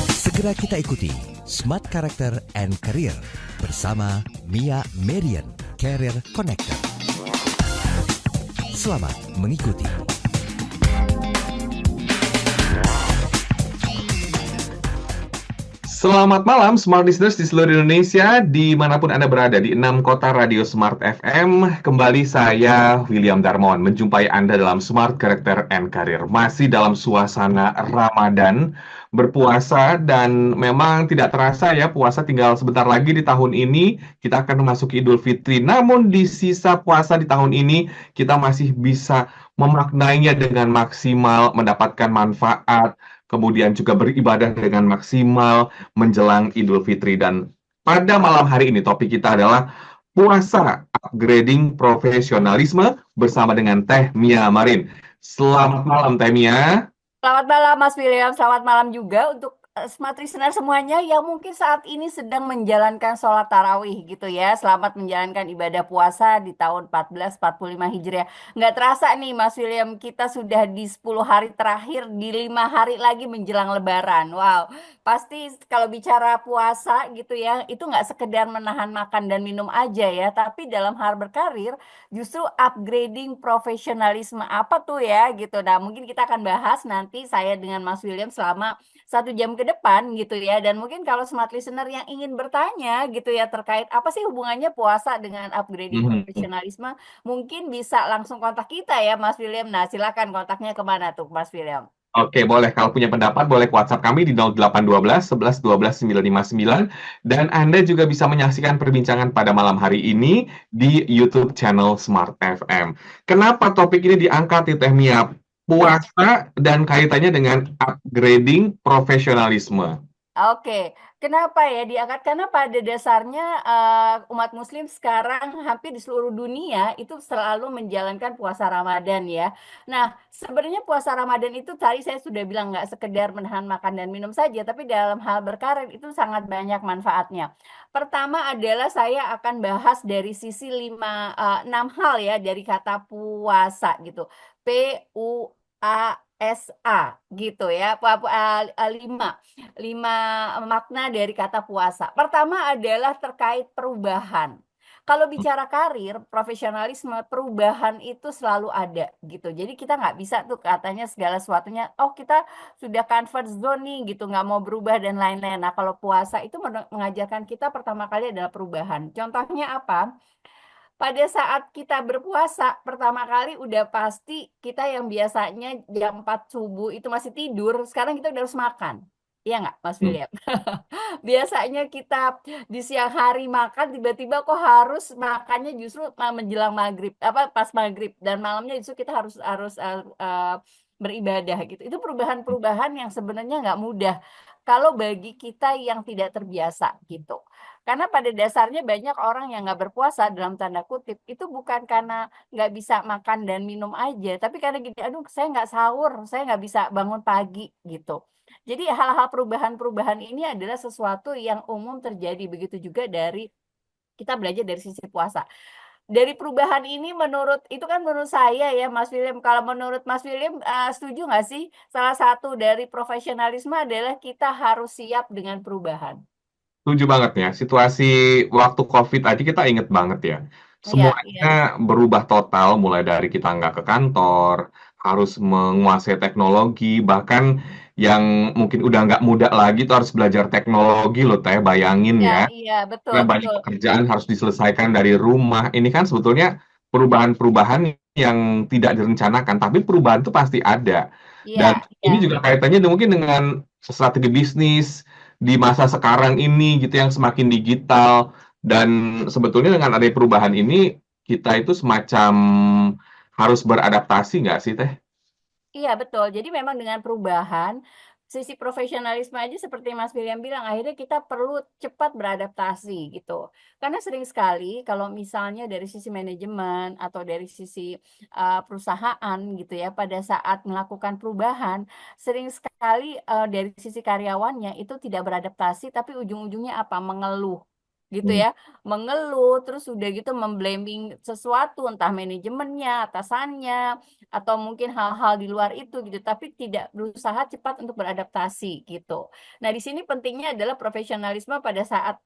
Segera kita ikuti Smart Character and Career bersama Mia Marian, Career Connector. Selamat mengikuti. Selamat malam Smart Listeners di seluruh Indonesia, dimanapun Anda berada, di 6 kota radio Smart FM. Kembali saya, William Darmawan, menjumpai Anda dalam Smart Character and Career. Masih dalam suasana Ramadan, berpuasa, dan memang tidak terasa ya, puasa tinggal sebentar lagi di tahun ini. Kita akan memasuki Idul Fitri. Namun di sisa puasa di tahun ini, kita masih bisa memaknainya dengan maksimal, mendapatkan manfaat, kemudian juga beribadah dengan maksimal menjelang Idul Fitri. Dan pada malam hari ini topik kita adalah puasa upgrading profesionalisme bersama dengan Teh Mia Marin. Selamat malam Teh Mia. Selamat malam Mas William, selamat malam juga untuk Smart Listener semuanya yang mungkin saat ini sedang menjalankan sholat tarawih gitu ya. Selamat menjalankan ibadah puasa di tahun 1445 Hijriah. Nggak terasa nih Mas William, kita sudah di 10 hari terakhir, di 5 hari lagi menjelang Lebaran. Wow, pasti kalau bicara puasa gitu ya, itu nggak sekedar menahan makan dan minum aja ya. Tapi dalam hal berkarir, justru upgrading profesionalisme apa tuh ya gitu. Nah mungkin kita akan bahas nanti saya dengan Mas William selama 1 jam ke depan gitu ya. Dan mungkin kalau smart listener yang ingin bertanya gitu ya terkait apa sih hubungannya puasa dengan upgrading profesionalisme, mungkin bisa langsung kontak kita ya Mas William. Nah silakan kontaknya kemana tuh Mas William? Oke, boleh. Kalau punya pendapat, boleh ke WhatsApp kami di 0812 11 12 959. Dan Anda juga bisa menyaksikan perbincangan pada malam hari ini di YouTube channel Smart FM. Kenapa topik ini diangkat di Teh Mia? Puasa dan kaitannya dengan upgrading profesionalisme. Oke, kenapa ya diangkat? Karena pada dasarnya umat Muslim sekarang hampir di seluruh dunia itu selalu menjalankan puasa Ramadan ya. Nah, sebenarnya puasa Ramadan itu tadi saya sudah bilang nggak sekedar menahan makan dan minum saja, tapi dalam hal berkarir itu sangat banyak manfaatnya. Pertama adalah saya akan bahas dari sisi 6 hal ya dari kata puasa gitu. PUASA gitu ya. 5 makna dari kata puasa. Pertama adalah terkait perubahan. Kalau bicara karir, profesionalisme, perubahan itu selalu ada gitu. Jadi kita nggak bisa tuh katanya segala sesuatunya, oh kita sudah comfort zone nih gitu, nggak mau berubah dan lain-lain. Nah kalau puasa itu mengajarkan kita pertama kali adalah perubahan. Contohnya apa? Pada saat kita berpuasa, pertama kali udah pasti kita yang biasanya jam 4 subuh itu masih tidur, sekarang kita udah harus makan. Iya nggak, Mas William? Biasanya kita di siang hari makan, tiba-tiba kok harus makannya justru menjelang maghrib, apa pas maghrib, dan malamnya justru kita harus harus beribadah gitu. Itu perubahan-perubahan yang sebenarnya nggak mudah kalau bagi kita yang tidak terbiasa gitu. Karena pada dasarnya banyak orang yang nggak berpuasa dalam tanda kutip itu bukan karena nggak bisa makan dan minum aja, tapi karena gini, aduh saya nggak sahur, saya nggak bisa bangun pagi gitu. Jadi hal-hal perubahan-perubahan ini adalah sesuatu yang umum terjadi. Begitu juga dari kita belajar dari sisi puasa. Dari perubahan ini menurut saya ya Mas William, kalau menurut Mas William setuju nggak sih salah satu dari profesionalisme adalah kita harus siap dengan perubahan. Setuju banget ya. Situasi waktu COVID aja kita inget banget ya. Iya, iya. Semuanya berubah total, mulai dari kita nggak ke kantor, harus menguasai teknologi, bahkan yang mungkin udah nggak muda lagi tuh harus belajar teknologi loh, Teh. Bayangin Iya, ya. iya, betul, Karena banyak betul. pekerjaan harus diselesaikan dari rumah. Ini kan sebetulnya perubahan-perubahan yang tidak direncanakan, tapi perubahan itu pasti ada. Iya, Dan iya. ini juga kaitannya mungkin dengan strategi bisnis di masa sekarang ini gitu yang semakin digital. Dan sebetulnya dengan adanya perubahan ini, kita itu semacam harus beradaptasi nggak sih, Teh? Iya betul. Jadi memang dengan perubahan, sisi profesionalisme aja seperti Mas William bilang, akhirnya kita perlu cepat beradaptasi gitu. Karena sering sekali kalau misalnya dari sisi manajemen atau dari sisi perusahaan gitu ya, pada saat melakukan perubahan, sering sekali dari sisi karyawannya itu tidak beradaptasi, tapi ujung-ujungnya apa? Mengeluh gitu ya, mengeluh, terus udah gitu memblaming sesuatu, entah manajemennya, atasannya, atau mungkin hal-hal di luar itu gitu, tapi tidak berusaha cepat untuk beradaptasi gitu. Nah, di sini pentingnya adalah profesionalisme pada saat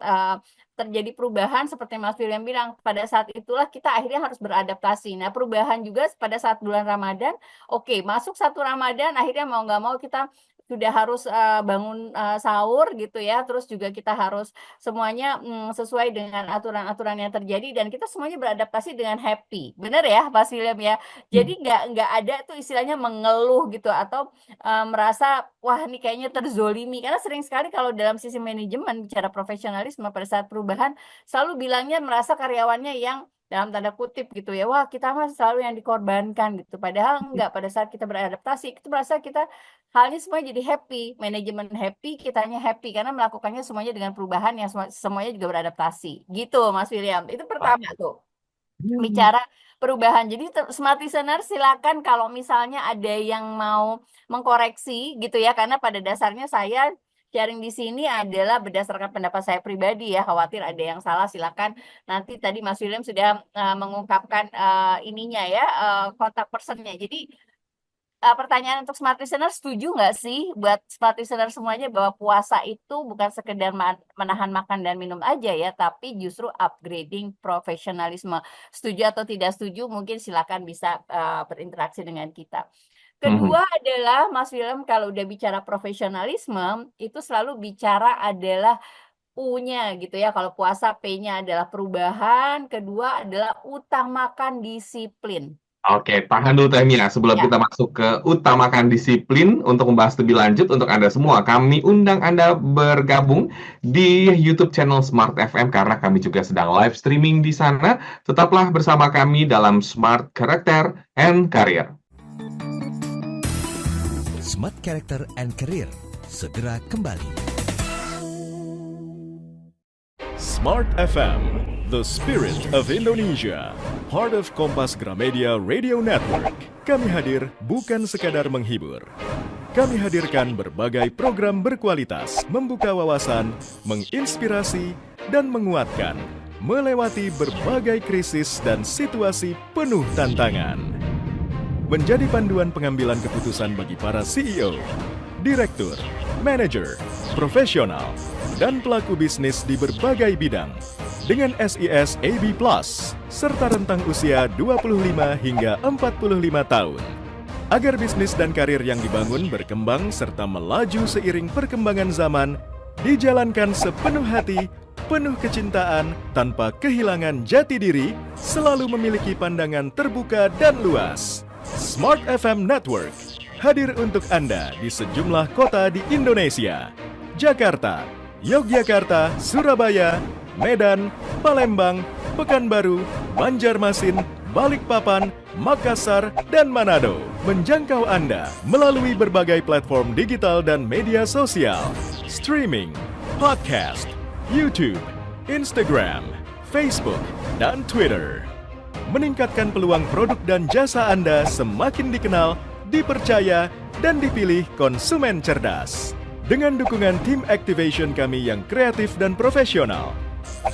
terjadi perubahan seperti Mas William bilang, pada saat itulah kita akhirnya harus beradaptasi. Nah, perubahan juga pada saat bulan Ramadan, oke, masuk satu Ramadan, akhirnya mau nggak mau kita sudah harus bangun sahur gitu ya, terus juga kita harus semuanya sesuai dengan aturan-aturan yang terjadi dan kita semuanya beradaptasi dengan happy, bener ya Mas William ya. Jadi nggak ada tuh istilahnya mengeluh gitu atau merasa wah ini kayaknya terzolimi, karena sering sekali kalau dalam sisi manajemen bicara profesionalisme pada saat perubahan selalu bilangnya merasa karyawannya yang dalam tanda kutip gitu ya, wah kita mah selalu yang dikorbankan gitu, padahal enggak, pada saat kita beradaptasi itu merasa kita halnya semua jadi happy, manajemen happy, kitanya happy karena melakukannya semuanya dengan perubahan yang semuanya juga beradaptasi gitu Mas William. Itu pertama tuh bicara perubahan. Jadi smart listener silakan kalau misalnya ada yang mau mengkoreksi gitu ya, karena pada dasarnya saya sharing di sini adalah berdasarkan pendapat saya pribadi ya, khawatir ada yang salah silakan. Nanti tadi Mas William sudah mengungkapkan ininya ya, kontak personnya. Jadi pertanyaan untuk smart listener, setuju nggak sih buat smart listener semuanya bahwa puasa itu bukan sekedar menahan makan dan minum aja ya, tapi justru upgrading profesionalisme. Setuju atau tidak setuju, mungkin silakan bisa berinteraksi dengan kita. Kedua adalah Mas William, kalau udah bicara profesionalisme, itu selalu bicara adalah U-nya gitu ya. Kalau puasa P-nya adalah perubahan, kedua adalah utamakan disiplin. Oke, tahan dulu Teh Mia. Sebelum Ya. kita masuk ke utamakan disiplin, untuk membahas lebih lanjut untuk Anda semua, kami undang Anda bergabung di YouTube channel Smart FM karena kami juga sedang live streaming di sana. Tetaplah bersama kami dalam Smart Character and Career. Smart Character and Career segera kembali. Smart FM, the spirit of Indonesia, part of Kompas Gramedia Radio Network. Kami hadir bukan sekadar menghibur. Kami hadirkan berbagai program berkualitas, membuka wawasan, menginspirasi, dan menguatkan, melewati berbagai krisis dan situasi penuh tantangan. Menjadi panduan pengambilan keputusan bagi para CEO, direktur, manajer, profesional, dan pelaku bisnis di berbagai bidang dengan SIS AB+, serta rentang usia 25 hingga 45 tahun. Agar bisnis dan karir yang dibangun berkembang serta melaju seiring perkembangan zaman, dijalankan sepenuh hati, penuh kecintaan, tanpa kehilangan jati diri, selalu memiliki pandangan terbuka dan luas. Smart FM Network hadir untuk Anda di sejumlah kota di Indonesia: Jakarta, Yogyakarta, Surabaya, Medan, Palembang, Pekanbaru, Banjarmasin, Balikpapan, Makassar, dan Manado. Menjangkau Anda melalui berbagai platform digital dan media sosial, streaming, podcast, YouTube, Instagram, Facebook, dan Twitter. Meningkatkan peluang produk dan jasa Anda semakin dikenal, dipercaya, dan dipilih konsumen cerdas. Dengan dukungan tim activation kami yang kreatif dan profesional,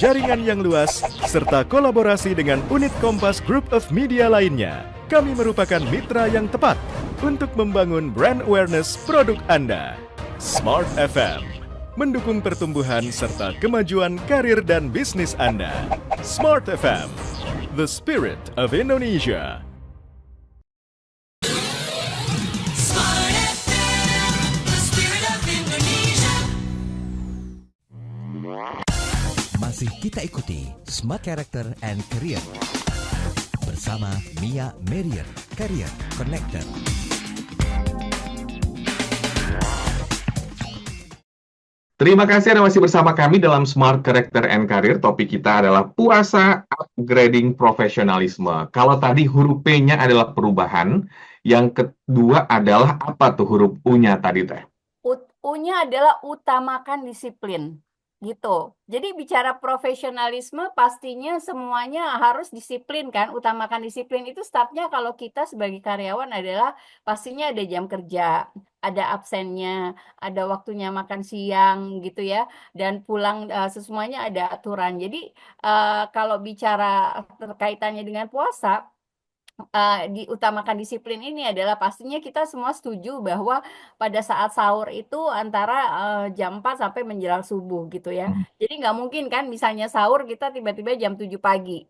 jaringan yang luas, serta kolaborasi dengan unit Kompas Group of Media lainnya, kami merupakan mitra yang tepat untuk membangun brand awareness produk Anda. Smart FM mendukung pertumbuhan serta kemajuan karir dan bisnis Anda. Smart FM, the spirit of Indonesia. Masih kita ikuti Smart Character and Career bersama Mia Marian, Career Connector. Terima kasih Anda masih bersama kami dalam Smart Character and Career. Topik kita adalah puasa upgrading profesionalisme. Kalau tadi huruf P-nya adalah perubahan, yang kedua adalah apa tuh huruf U-nya tadi Teh? U-nya adalah utamakan disiplin. gitu. Jadi bicara profesionalisme pastinya semuanya harus disiplin kan, utamakan disiplin itu startnya kalau kita sebagai karyawan adalah pastinya ada jam kerja, ada absennya, ada waktunya makan siang gitu ya, dan pulang semuanya ada aturan. Jadi kalau bicara terkaitannya dengan puasa, diutamakan disiplin ini adalah pastinya kita semua setuju bahwa pada saat sahur itu antara jam 4 sampai menjelang subuh gitu ya. Hmm. Jadi nggak mungkin kan misalnya sahur kita tiba-tiba jam 7 pagi.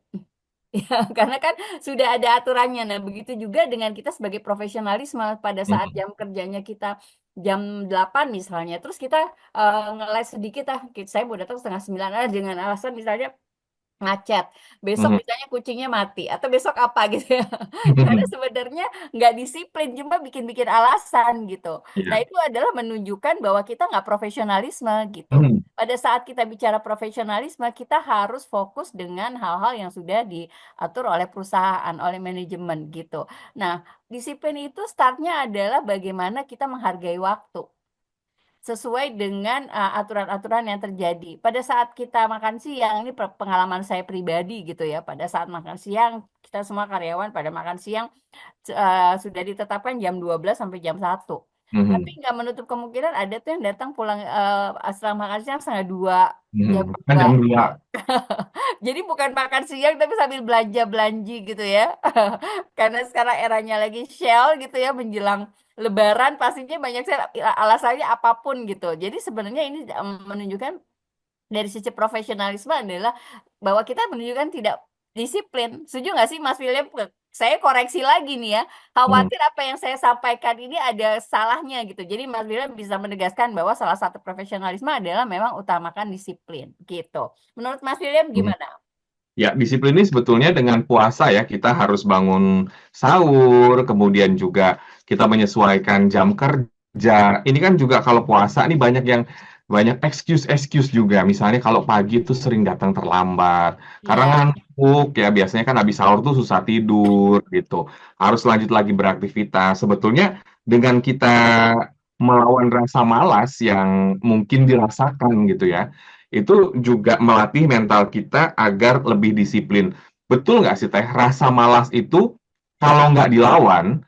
Ya, karena kan sudah ada aturannya. Nah, begitu juga dengan kita sebagai profesionalisme pada saat Hmm. jam kerjanya kita jam 8 misalnya. Terus kita ngeles sedikit saya mau datang setengah 9 dengan alasan misalnya ngacet. Besok Hmm. misalnya kucingnya mati atau besok apa gitu ya. Karena sebenarnya nggak disiplin, cuma bikin-bikin alasan gitu. Nah, Iya. itu adalah menunjukkan bahwa kita nggak profesionalisme gitu. Hmm. Pada saat kita bicara profesionalisme, kita harus fokus dengan hal-hal yang sudah diatur oleh perusahaan, oleh manajemen gitu. Nah, disiplin itu startnya adalah bagaimana kita menghargai waktu sesuai dengan aturan-aturan yang terjadi. Pada saat kita makan siang, ini pengalaman saya pribadi gitu ya, pada saat makan siang, kita semua karyawan pada makan siang sudah ditetapkan jam 12 sampai jam 1. Tapi Hmm. nggak menutup kemungkinan ada tuh yang datang pulang setelah makan siang setengah 2, jam Hmm. Kan 2 jam gitu. 2. Jadi bukan makan siang tapi sambil belanja-belanji gitu ya. Karena sekarang eranya lagi Shell gitu ya menjelang Lebaran pastinya banyak alasannya apapun gitu. Jadi sebenarnya ini menunjukkan dari sisi profesionalisme adalah bahwa kita menunjukkan tidak disiplin. Setuju nggak sih Mas William? Saya koreksi lagi nih ya. Hmm. Khawatir apa yang saya sampaikan ini ada salahnya gitu. Jadi Mas William bisa menegaskan bahwa salah satu profesionalisme adalah memang utamakan disiplin gitu. Menurut Mas William Hmm. gimana? Ya, disiplin ini sebetulnya dengan puasa ya, kita harus bangun sahur, kemudian juga kita menyesuaikan jam kerja. Ini kan juga kalau puasa nih banyak excuse-excuse juga. Misalnya kalau pagi itu sering datang terlambat, karena Iya, ngantuk ya, biasanya kan habis sahur tuh susah tidur gitu. Harus lanjut lagi beraktivitas. Sebetulnya dengan kita melawan rasa malas yang mungkin dirasakan gitu ya, itu juga melatih mental kita agar lebih disiplin. Betul nggak sih Teh? Rasa malas itu kalau nggak dilawan,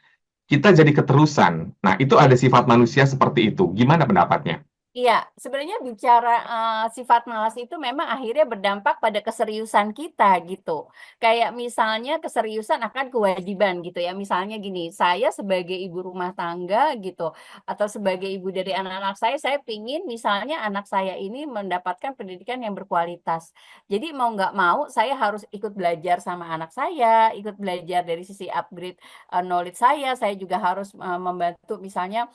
kita jadi keterusan. Nah, itu ada sifat manusia seperti itu. Gimana pendapatnya? iya, sebenarnya bicara sifat malas itu memang akhirnya berdampak pada keseriusan kita gitu. Kayak misalnya keseriusan akan kewajiban gitu ya. Misalnya gini, saya sebagai ibu rumah tangga gitu, atau sebagai ibu dari anak-anak saya pingin misalnya anak saya ini mendapatkan pendidikan yang berkualitas. Jadi mau nggak mau, saya harus ikut belajar sama anak saya, ikut belajar dari sisi upgrade knowledge saya juga harus membantu misalnya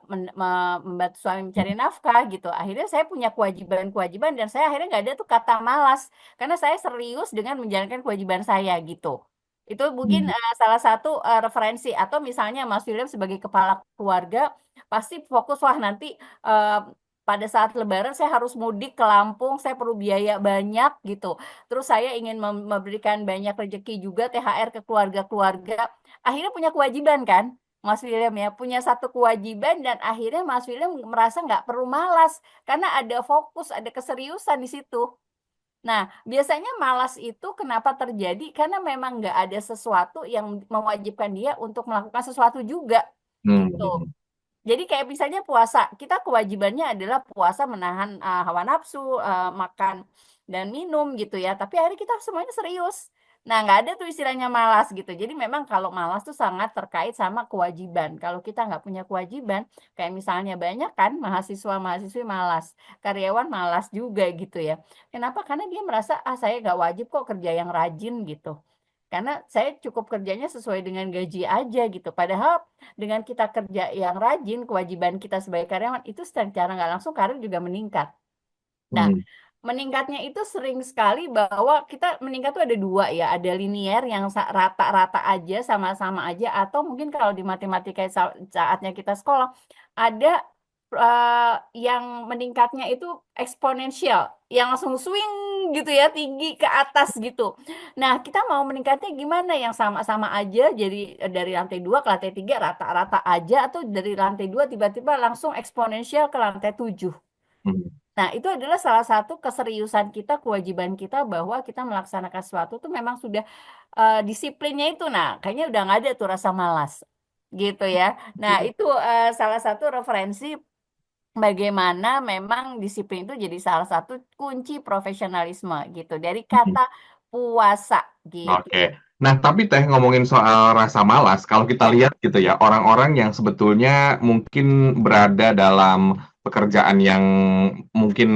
membantu suami mencari nafkah gitu. Akhirnya saya punya kewajiban-kewajiban dan saya akhirnya nggak ada tuh kata malas karena saya serius dengan menjalankan kewajiban saya gitu. Itu mungkin Hmm. salah satu referensi atau misalnya Mas William sebagai kepala keluarga pasti fokus wah nanti eh, pada saat Lebaran saya harus mudik ke Lampung, saya perlu biaya banyak gitu. Terus saya ingin memberikan banyak rezeki juga THR ke keluarga-keluarga. Akhirnya punya kewajiban kan? Mas William ya, punya satu kewajiban dan akhirnya Mas William merasa nggak perlu malas karena ada fokus, ada keseriusan di situ. Nah, biasanya malas itu kenapa terjadi? Karena memang nggak ada sesuatu yang mewajibkan dia untuk melakukan sesuatu juga, gitu. Hmm. Jadi kayak misalnya puasa, kita kewajibannya adalah puasa menahan hawa nafsu, makan dan minum gitu ya. Tapi akhirnya kita semuanya serius. Nah, nggak ada tuh istilahnya malas gitu. Jadi memang kalau malas tuh sangat terkait sama kewajiban. Kalau kita nggak punya kewajiban, kayak misalnya banyak kan mahasiswa-mahasiswi malas, karyawan malas juga gitu ya. Kenapa? Karena dia merasa, ah saya nggak wajib kok kerja yang rajin gitu. Karena saya cukup kerjanya sesuai dengan gaji aja gitu. Padahal dengan kita kerja yang rajin, kewajiban kita sebagai karyawan itu secara nggak langsung karir juga meningkat. Nah, Hmm. meningkatnya itu sering sekali bahwa kita meningkat tuh ada dua ya, ada linier yang rata-rata aja, sama-sama aja, atau mungkin kalau di matematika saatnya kita sekolah, ada yang meningkatnya itu eksponensial, yang langsung swing gitu ya, tinggi ke atas gitu. Nah, kita mau meningkatnya gimana? Yang sama-sama aja, jadi dari lantai 2 ke lantai 3 rata-rata aja, atau dari lantai 2 tiba-tiba langsung eksponensial ke lantai 7. Hmm. Nah, itu adalah salah satu keseriusan kita, kewajiban kita bahwa kita melaksanakan sesuatu tuh memang sudah disiplinnya itu. Nah, kayaknya udah nggak ada tuh rasa malas, gitu ya. Nah, itu salah satu referensi bagaimana memang disiplin itu jadi salah satu kunci profesionalisme gitu. Dari Mhm. kata puasa gitu. Oke. Nah, tapi Teh ngomongin soal rasa malas, kalau kita Ya. lihat gitu ya, orang-orang yang sebetulnya mungkin berada dalam pekerjaan yang mungkin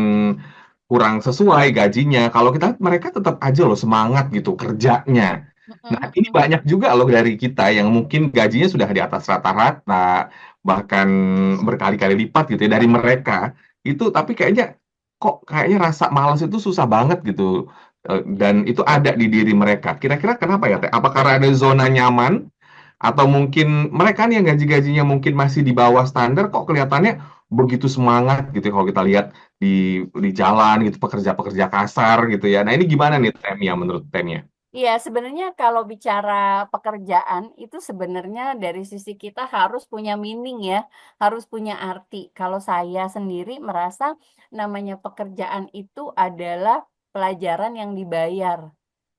kurang sesuai gajinya, kalau kita lihat mereka tetap aja loh semangat gitu kerjanya. Nah, Mm-mm, ini mm-mm. banyak juga loh dari kita yang mungkin gajinya sudah di atas rata-rata, bahkan berkali-kali lipat gitu ya dari mereka. Itu tapi kayaknya rasa malas itu susah banget gitu. Dan itu ada di diri mereka. Kira-kira kenapa ya, Teh? Apa karena ada zona nyaman atau mungkin mereka nih yang gaji-gajinya mungkin masih di bawah standar kok kelihatannya begitu semangat gitu ya kalau kita lihat di jalan gitu pekerja-pekerja kasar gitu ya. Nah, ini gimana nih Temnya menurut Temnya? Iya, sebenarnya kalau bicara pekerjaan itu sebenarnya dari sisi kita harus punya meaning ya, harus punya arti. Kalau saya sendiri merasa namanya pekerjaan itu adalah pelajaran yang dibayar.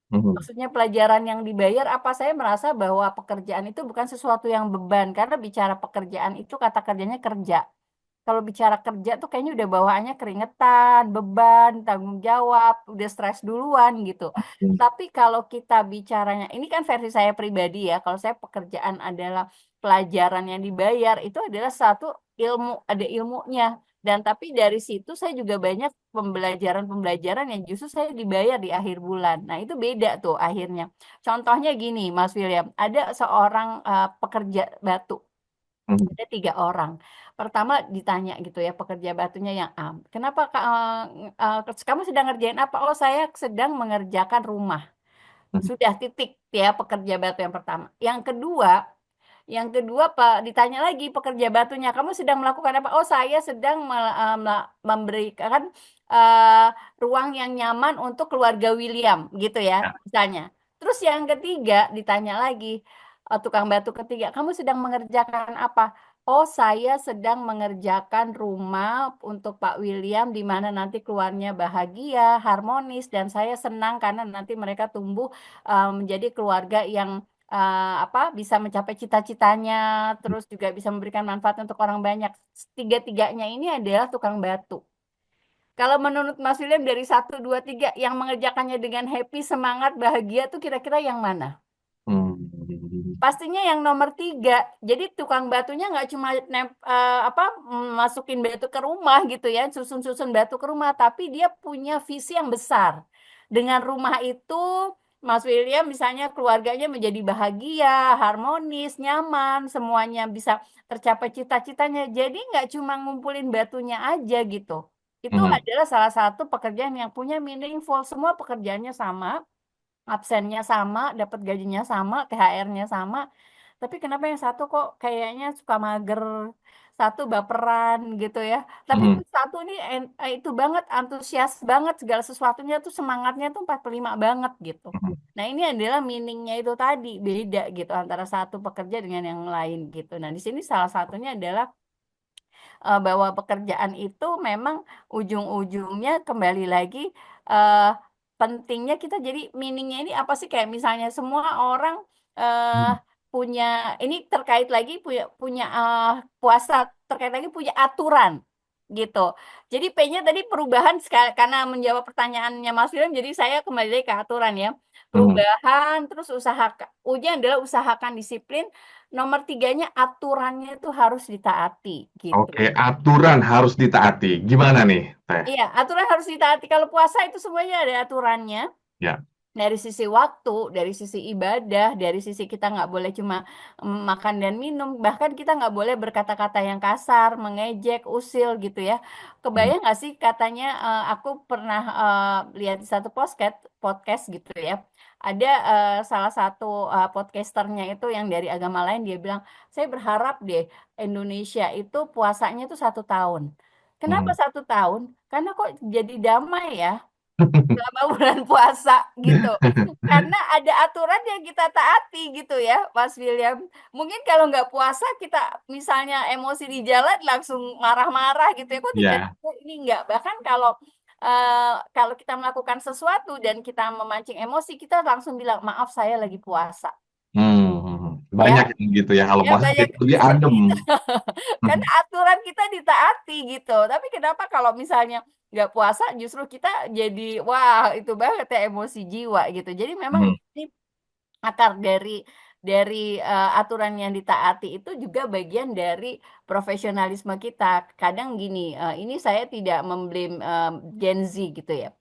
Mhm. Maksudnya pelajaran yang dibayar apa, saya merasa bahwa pekerjaan itu bukan sesuatu yang beban, karena bicara pekerjaan itu kata kerjanya kerja. Kalau bicara kerja tuh kayaknya udah bawaannya keringetan, beban, tanggung jawab, udah stres duluan gitu. Tapi kalau kita bicaranya, ini kan versi saya pribadi ya, kalau saya pekerjaan adalah pelajaran yang dibayar, itu adalah satu ilmu, ada ilmunya. Dan tapi dari situ saya juga banyak pembelajaran-pembelajaran yang justru saya dibayar di akhir bulan. Nah itu beda tuh akhirnya. Contohnya gini, Mas William, ada seorang pekerja batu. Mhm. Ada 3 orang. Pertama ditanya gitu ya pekerja batunya yang A, kenapa kamu sedang ngerjain apa? Oh saya sedang mengerjakan rumah. Mhm. Sudah titik ya pekerja batu yang pertama. Yang kedua Pak ditanya lagi pekerja batunya, kamu sedang melakukan apa? Oh saya sedang memberikan eh, ruang yang nyaman untuk keluarga William gitu ya Ya. misalnya. Terus yang ketiga ditanya lagi, tukang batu ketiga, kamu sedang mengerjakan apa? Oh, saya sedang mengerjakan rumah untuk Pak William di mana nanti keluarnya bahagia, harmonis, dan saya senang karena nanti mereka tumbuh menjadi keluarga yang apa bisa mencapai cita-citanya, terus juga bisa memberikan manfaat untuk orang banyak. Tiga-tiganya ini adalah tukang batu. Kalau menurut Mas William dari satu, dua, tiga yang mengerjakannya dengan happy, semangat, bahagia tuh kira-kira yang mana? Hmm. Pastinya yang nomor 3. Jadi tukang batunya nggak cuma masukin batu ke rumah gitu ya, susun-susun batu ke rumah, tapi dia punya visi yang besar. Dengan rumah itu, Mas William misalnya keluarganya menjadi bahagia, harmonis, nyaman, semuanya bisa tercapai cita-citanya. Jadi nggak cuma ngumpulin batunya aja gitu. Itu Mhm. adalah salah satu pekerjaan yang punya meaningful. Semua pekerjaannya sama, absennya sama, dapat gajinya sama, THR-nya sama, tapi kenapa yang satu kok kayaknya suka mager, satu baperan gitu ya. Tapi Mhm. tuh satu nih itu banget, antusias banget, segala sesuatunya tuh semangatnya tuh 45 banget gitu. Mhm. Nah ini adalah meaningnya itu tadi, beda gitu antara satu pekerja dengan yang lain gitu. Nah di sini salah satunya adalah bahwa pekerjaan itu memang ujung-ujungnya kembali lagi eh, pentingnya kita jadi meaningnya ini apa sih, kayak misalnya semua orang eh, Mhm. punya ini terkait lagi punya punya puasa terkait lagi punya aturan gitu. Jadi P-nya tadi perubahan karena menjawab pertanyaannya Mas William, jadi saya kembali lagi ke aturan ya. Mhm. Perubahan terus usahakan, ujian adalah usahakan disiplin. Nomor tiganya aturannya itu harus ditaati gitu. Oke, aturan harus ditaati. Gimana nih, Teh? Iya, aturan harus ditaati. Kalau puasa itu semuanya ada aturannya. Ya. Dari sisi waktu, dari sisi ibadah, dari sisi kita nggak boleh cuma makan dan minum, bahkan kita nggak boleh berkata-kata yang kasar, mengejek, usil gitu ya. Mhm. Kebayang nggak sih katanya, aku pernah lihat di satu podcast gitu ya. Ada salah satu podcasternya itu yang dari agama lain, dia bilang, saya berharap deh Indonesia itu puasanya itu 1 tahun. Kenapa Mhm. 1 tahun? Karena kok jadi damai ya. selama bulan puasa gitu. Karena ada aturan yang kita taati gitu ya, Mas William. Mungkin kalau nggak puasa kita misalnya emosi di jalan langsung marah-marah gitu ya, kok Ya. tiba-tiba ini nggak. Bahkan kalau kita melakukan sesuatu dan kita memancing emosi, kita langsung bilang, maaf saya lagi puasa. Banyak Ya, yang gitu ya, kalau ya puasa banyak jadi lebih seperti adem. itu. Karena aturan kita ditaati gitu. Tapi kenapa kalau misalnya nggak puasa justru kita jadi wah itu banget ya emosi jiwa gitu. Jadi memang Hmm. ini akar dari aturan yang ditaati itu juga bagian dari profesionalisme kita. Kadang gini, ini saya tidak memblame Gen Z gitu ya.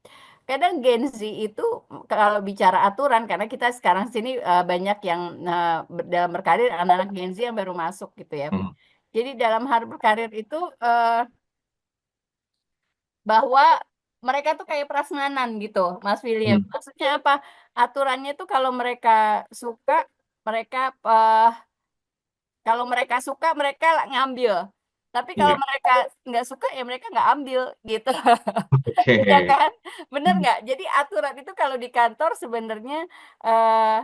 Kadang Gen Z itu kalau bicara aturan, karena kita sekarang sini banyak yang dalam berkarir anak-anak Gen Z yang baru masuk gitu ya. Hmm. Jadi dalam hal berkarir itu bahwa mereka tuh kayak prasmanan gitu, Mas William. Hmm. Maksudnya apa? Aturannya tuh suka, mereka kalau mereka suka mereka ngambil. Tapi kalau Iya. mereka nggak suka ya mereka nggak ambil gitu. Iya Oke. kan? Bener nggak? Jadi aturan itu kalau di kantor sebenarnya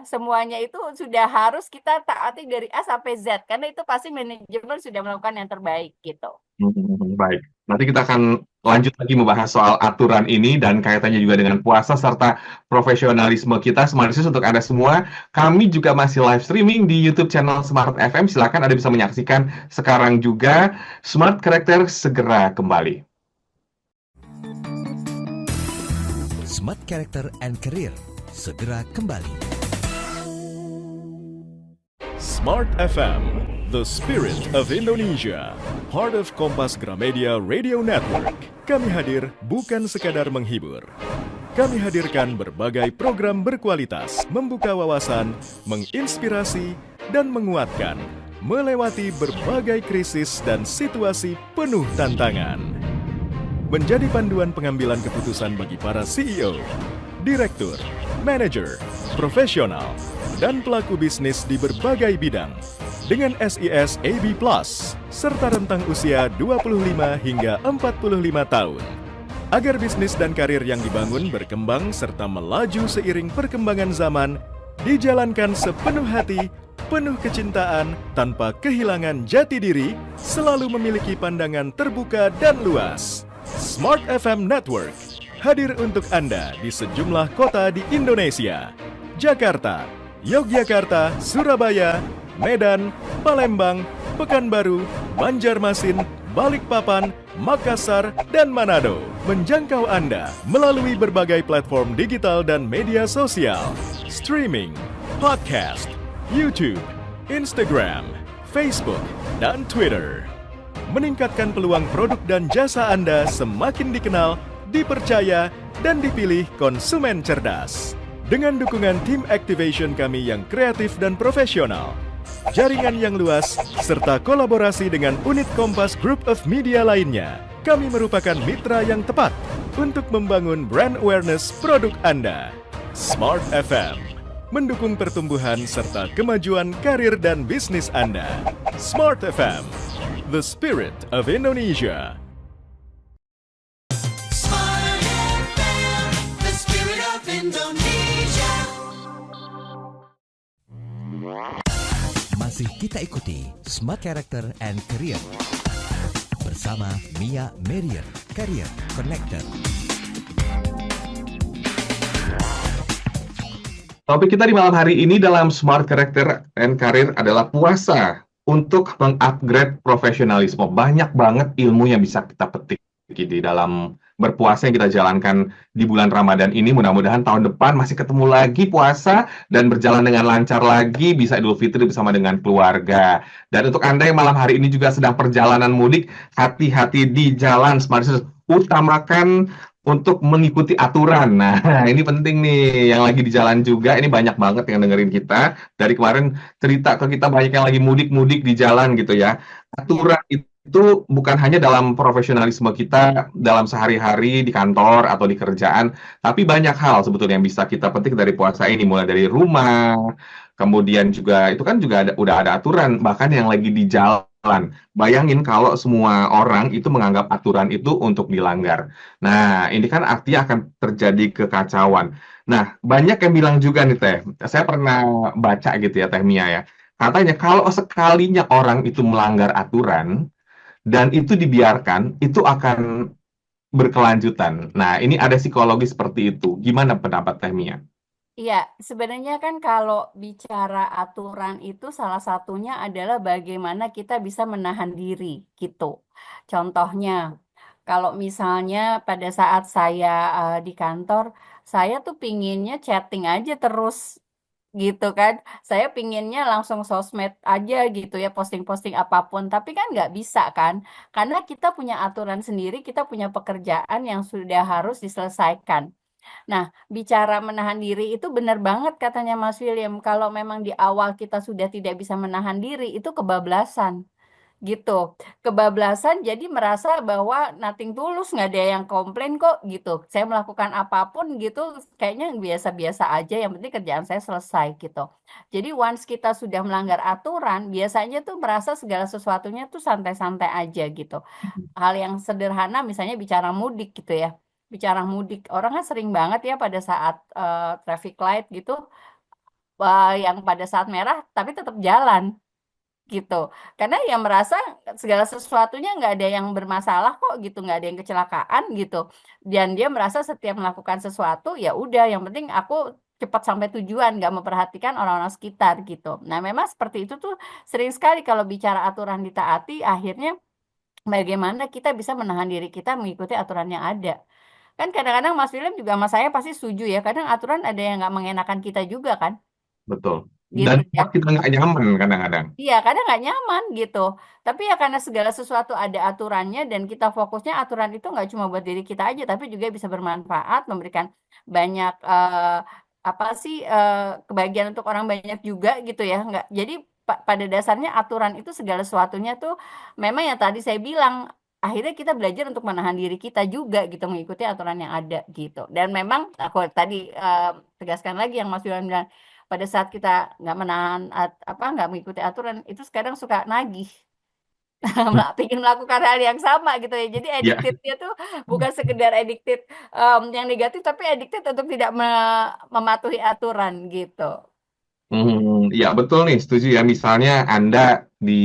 semuanya itu sudah harus kita taati dari A sampai Z karena itu pasti manajemen sudah melakukan yang terbaik gitu. Baik, nanti kita akan lanjut lagi membahas soal aturan ini dan kaitannya juga dengan puasa serta profesionalisme kita. Smart Listeners, untuk Anda semua, kami juga masih live streaming di YouTube channel Smart FM. Silakan Anda bisa menyaksikan sekarang juga. Smart Character segera kembali. Smart Character and Career segera kembali. Smart FM, the spirit of Indonesia, part of Kompas Gramedia Radio Network. Kami hadir bukan sekadar menghibur. Kami hadirkan berbagai program berkualitas, membuka wawasan, menginspirasi, dan menguatkan, melewati berbagai krisis dan situasi penuh tantangan. Menjadi panduan pengambilan keputusan bagi para CEO, direktur, manajer, profesional, dan pelaku bisnis di berbagai bidang dengan SIS AB Plus serta rentang usia 25 hingga 45 tahun. Agar bisnis dan karir yang dibangun berkembang serta melaju seiring perkembangan zaman, dijalankan sepenuh hati, penuh kecintaan, tanpa kehilangan jati diri, selalu memiliki pandangan terbuka dan luas. Smart FM Network hadir untuk Anda di sejumlah kota di Indonesia. Jakarta, Yogyakarta, Surabaya, Medan, Palembang, Pekanbaru, Banjarmasin, Balikpapan, Makassar, dan Manado. Menjangkau Anda melalui berbagai platform digital dan media sosial, streaming, podcast, YouTube, Instagram, Facebook, dan Twitter. Meningkatkan peluang produk dan jasa Anda semakin dikenal, dipercaya, dan dipilih konsumen cerdas. Dengan dukungan tim activation kami yang kreatif dan profesional, jaringan yang luas, serta kolaborasi dengan unit Kompas Group of Media lainnya, kami merupakan mitra yang tepat untuk membangun brand awareness produk Anda. Smart FM, mendukung pertumbuhan serta kemajuan karir dan bisnis Anda. Smart FM, the spirit of Indonesia. Smart FM, the spirit of Indonesia. Masih kita ikuti Smart Character and Career bersama Mia Marian, Career Connector. Topik kita di malam hari ini dalam Smart Character and Career adalah puasa untuk mengupgrade profesionalisme. Banyak banget ilmu yang bisa kita petik di dalam berpuasa yang kita jalankan di bulan Ramadan ini. Mudah-mudahan tahun depan masih ketemu lagi puasa dan berjalan dengan lancar lagi, bisa Idul Fitri bersama dengan keluarga. Dan untuk Anda yang malam hari ini juga sedang perjalanan mudik, hati-hati di jalan. Smart Listeners, utamakan untuk mengikuti aturan. Nah, ini penting nih, yang lagi di jalan juga. Ini banyak banget yang dengerin kita. Dari kemarin cerita ke kita, banyak yang lagi mudik-mudik di jalan gitu ya. Aturan itu bukan hanya dalam profesionalisme kita, dalam sehari-hari di kantor atau di kerjaan, tapi banyak hal sebetulnya yang bisa kita petik dari puasa ini, mulai dari rumah, kemudian juga, itu kan juga udah ada aturan, bahkan yang lagi di jalan Bayangin kalau semua orang itu menganggap aturan itu untuk dilanggar. Nah, ini kan artinya akan terjadi kekacauan. Nah, banyak yang bilang juga nih Teh, saya pernah baca gitu ya Teh Mia ya. Katanya kalau sekalinya orang itu melanggar aturan dan itu dibiarkan, itu akan berkelanjutan. Nah, ini ada psikologi seperti itu. Gimana pendapat Teh Mia? Iya, sebenarnya kan kalau bicara aturan itu salah satunya adalah bagaimana kita bisa menahan diri gitu. Contohnya, kalau misalnya pada saat saya di kantor, saya tuh pinginnya chatting aja terus gitu kan. Saya pinginnya langsung sosmed aja gitu ya, posting-posting apapun. Tapi kan nggak bisa kan, karena kita punya aturan sendiri, kita punya pekerjaan yang sudah harus diselesaikan. Nah, bicara menahan diri itu benar banget katanya Mas William. Kalau memang di awal kita sudah tidak bisa menahan diri, itu kebablasan gitu. Kebablasan jadi merasa bahwa nothing tulus, nggak ada yang komplain kok gitu. Saya melakukan apapun gitu, kayaknya biasa-biasa aja, yang penting kerjaan saya selesai gitu. Jadi once kita sudah melanggar aturan, biasanya tuh merasa segala sesuatunya tuh santai-santai aja gitu. Hal yang sederhana misalnya bicara mudik gitu ya. Bicara mudik, orang kan sering banget ya pada saat traffic light gitu, yang pada saat merah tapi tetap jalan gitu. Karena yang merasa segala sesuatunya nggak ada yang bermasalah kok gitu, nggak ada yang kecelakaan gitu. Dan dia merasa setiap melakukan sesuatu ya udah, yang penting aku cepat sampai tujuan, nggak memperhatikan orang-orang sekitar gitu. Nah, memang seperti itu tuh sering sekali kalau bicara aturan ditaati, akhirnya bagaimana kita bisa menahan diri kita mengikuti aturan yang ada. Kan kadang-kadang Mas William juga sama saya pasti setuju ya, kadang aturan ada yang nggak mengenakan kita juga kan, Betul. Dan gitu ya. buat kita nggak nyaman kadang-kadang. Iya, kadang nggak nyaman gitu. Tapi ya karena segala sesuatu ada aturannya dan kita fokusnya aturan itu nggak cuma buat diri kita aja, tapi juga bisa bermanfaat, memberikan banyak apa sih kebahagiaan untuk orang banyak juga gitu ya. Nggak, jadi pada dasarnya aturan itu segala sesuatunya tuh memang yang tadi saya bilang, akhirnya kita belajar untuk menahan diri kita juga gitu, mengikuti aturan yang ada gitu. Dan memang aku tadi tegaskan lagi yang Mas Yulan bilang, pada saat kita nggak menahan nggak mengikuti aturan itu sekarang suka nagih ingin melakukan hal yang sama gitu ya, jadi Ya. addicted-nya tuh bukan sekedar addicted yang negatif, tapi addicted untuk tidak mematuhi aturan gitu. Ya betul nih, setuju ya. Misalnya Anda di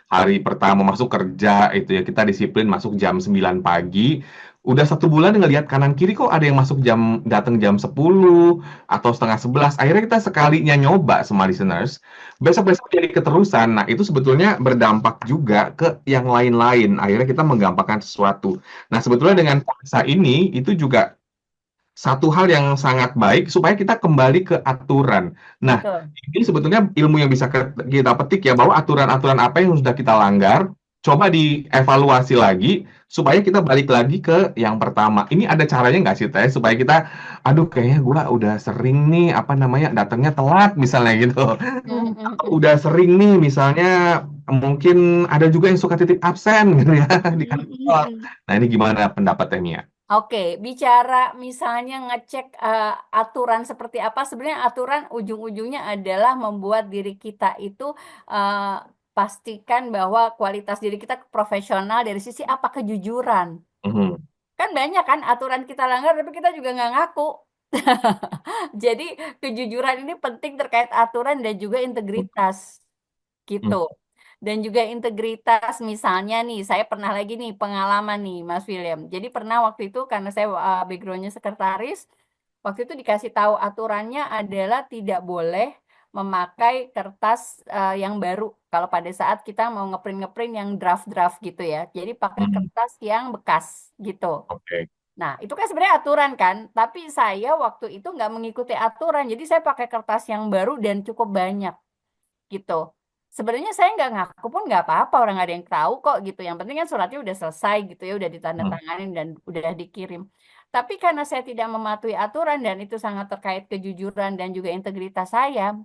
hari pertama masuk kerja itu ya, kita disiplin masuk jam 9 pagi. Udah 1 bulan ngelihat kanan kiri kok ada yang masuk datang jam 10 atau setengah 11. Akhirnya kita sekalinya nyoba sama listeners, besok-besok jadi keterusan. Nah, itu sebetulnya berdampak juga ke yang lain-lain. Akhirnya kita menggampangkan sesuatu. Nah, sebetulnya dengan paksa ini itu juga satu hal yang sangat baik supaya kita kembali ke aturan. Nah, Betul. ini sebetulnya ilmu yang bisa kita petik ya, bahwa aturan-aturan apa yang sudah kita langgar, coba dievaluasi lagi supaya kita balik lagi ke yang pertama. Ini ada caranya nggak sih Teh supaya kita, aduh kayaknya gua udah sering nih apa namanya datangnya telat misalnya gitu. Mm, mm, Atau mm. udah sering nih misalnya mungkin ada juga yang suka titip absen gitu ya di Mm, mm, kantor. mm. Nah, ini gimana pendapat Mia? Oke, bicara misalnya ngecek aturan seperti apa, sebenarnya aturan ujung-ujungnya adalah membuat diri kita itu eh, pastikan bahwa kualitas diri kita profesional dari sisi apa, kejujuran. Mhm. Kan banyak kan aturan kita langgar, tapi kita juga nggak ngaku. Jadi kejujuran ini penting terkait aturan dan juga integritas Mhm. gitu. Dan juga integritas, misalnya nih, saya pernah lagi nih pengalaman nih Mas William. Jadi pernah waktu itu karena saya backgroundnya sekretaris, waktu itu dikasih tahu aturannya adalah tidak boleh memakai kertas yang baru kalau pada saat kita mau ngeprint-ngeprint yang draft-draft gitu ya. Jadi pakai Mhm. kertas yang bekas gitu. Oke. Nah, itu kan sebenarnya aturan kan, tapi saya waktu itu nggak mengikuti aturan, jadi saya pakai kertas yang baru dan cukup banyak gitu. Sebenarnya saya nggak ngaku pun nggak apa-apa, orang nggak ada yang tahu kok gitu. Yang penting kan suratnya udah selesai gitu ya, udah Mhm. ditandatanganin dan udah dikirim. Tapi karena saya tidak mematuhi aturan dan itu sangat terkait kejujuran dan juga integritas saya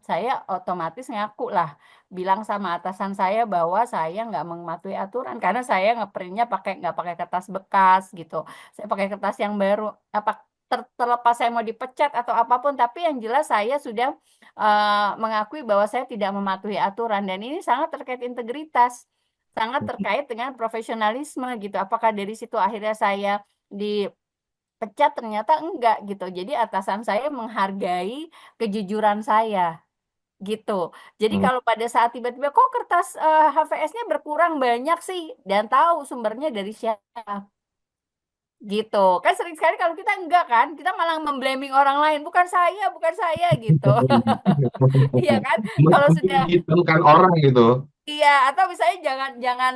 otomatis ngaku lah, bilang sama atasan saya bahwa saya nggak mematuhi aturan karena saya ngeprintnya nggak pakai kertas bekas gitu. Saya pakai kertas yang baru. Apa terlepas saya mau dipecat atau apapun, tapi yang jelas saya sudah mengakui bahwa saya tidak mematuhi aturan dan ini sangat terkait integritas. sangat terkait dengan profesionalisme gitu. Apakah dari situ akhirnya saya dipecat? Ternyata enggak gitu. Jadi atasan saya menghargai kejujuran saya gitu. Jadi Hmm. kalau pada saat tiba-tiba kok kertas HVS-nya berkurang banyak sih dan tahu sumbernya dari siapa gitu. Kan sering sekali kalau kita enggak kan, kita malah memblaming orang lain, bukan saya gitu. Iya kan? Kalau sudah Menghitungkan orang gitu. iya, atau misalnya jangan jangan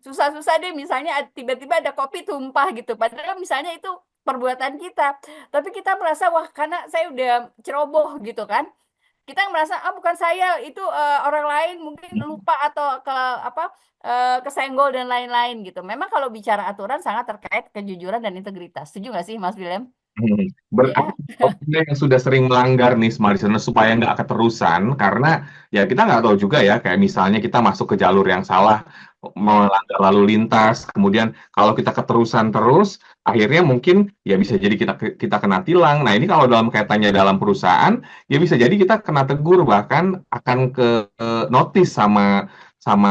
susah-susah deh misalnya tiba-tiba ada kopi tumpah gitu. Padahal misalnya itu perbuatan kita. Tapi kita merasa wah karena saya udah ceroboh gitu kan. Kita merasa ah bukan saya, itu orang lain mungkin lupa atau apa kesenggol dan lain-lain gitu. Memang kalau bicara aturan sangat terkait kejujuran dan integritas. Setuju nggak sih Mas William? Berarti Ya. Anda yang sudah sering melanggar nih smart listener supaya nggak keterusan karena ya kita nggak tahu juga ya kayak misalnya kita masuk ke jalur yang salah Ya. melanggar lalu lintas kemudian kalau kita keterusan terus akhirnya mungkin ya bisa jadi kita kita kena tilang. Nah ini kalau dalam kaitannya dalam perusahaan ya bisa jadi kita kena tegur bahkan akan ke notice sama sama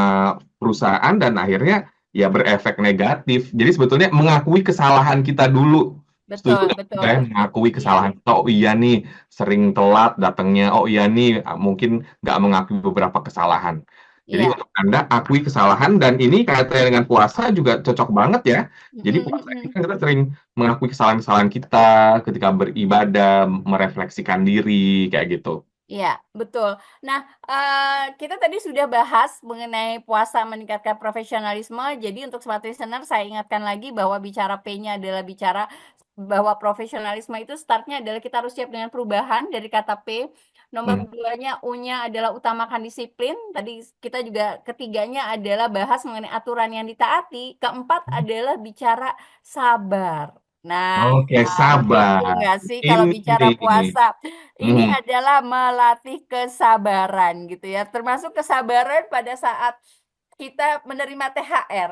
perusahaan dan akhirnya ya berefek negatif. Jadi sebetulnya mengakui kesalahan kita dulu. Setuju Betul, nggak? betul. Saya mengakui Iya. kesalahan kita. Oh iya nih, sering telat datangnya. Oh iya nih, mungkin nggak mengakui beberapa kesalahan. Jadi Iya. untuk Anda akui kesalahan dan ini kaitannya dengan puasa juga cocok banget ya. Jadi Mm-mm, puasa ini mm-mm. kan kita sering mengakui kesalahan-kesalahan kita ketika beribadah, merefleksikan diri kayak gitu. Iya, betul. Nah, kita tadi sudah bahas mengenai puasa meningkatkan profesionalisme. Jadi untuk smart listener, saya ingatkan lagi bahwa bicara P-nya adalah bicara bahwa profesionalisme itu startnya adalah kita harus siap dengan perubahan dari kata P. Nomor Hmm. duanya, U-nya adalah utamakan disiplin. Tadi kita juga ketiganya adalah bahas mengenai aturan yang ditaati. Keempat adalah bicara sabar. Nah, Oke, setuju sabar. nggak sih kalau Ini bicara nih. puasa? Ini Hmm. adalah melatih kesabaran gitu ya, termasuk kesabaran pada saat kita menerima THR.